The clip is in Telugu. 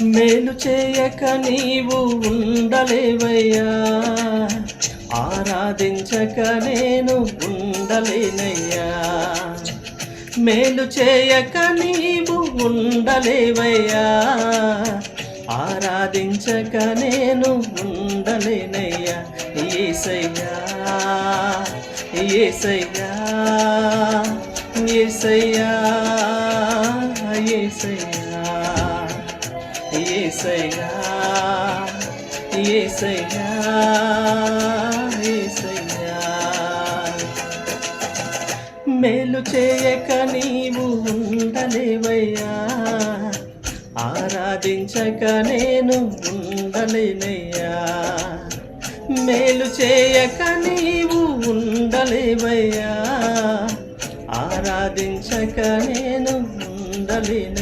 మేలు చేయక నీవు ఉండలేవయ్యా, ఆరాధించక నేను ఉండలేనయ్యా. మేలు చేయక నీవు ఉండలేవయ్యా, ఆరాధించక నేను ఉండలేనయ్యా. యేసయ్యా యేసయ్యా యేసయ్యా యేసయ్యా యేసయ్యా యేసయ్యా యేసయ్యా. మేలు చేయక నీవు ఉండలేవయ్యా, ఆరాధించక నేను ఉండలేనయ్యా. మేలు చేయక నీవు ఉండలేవయ్యా, ఆరాధించక నేను ఉండలేనయ్యా.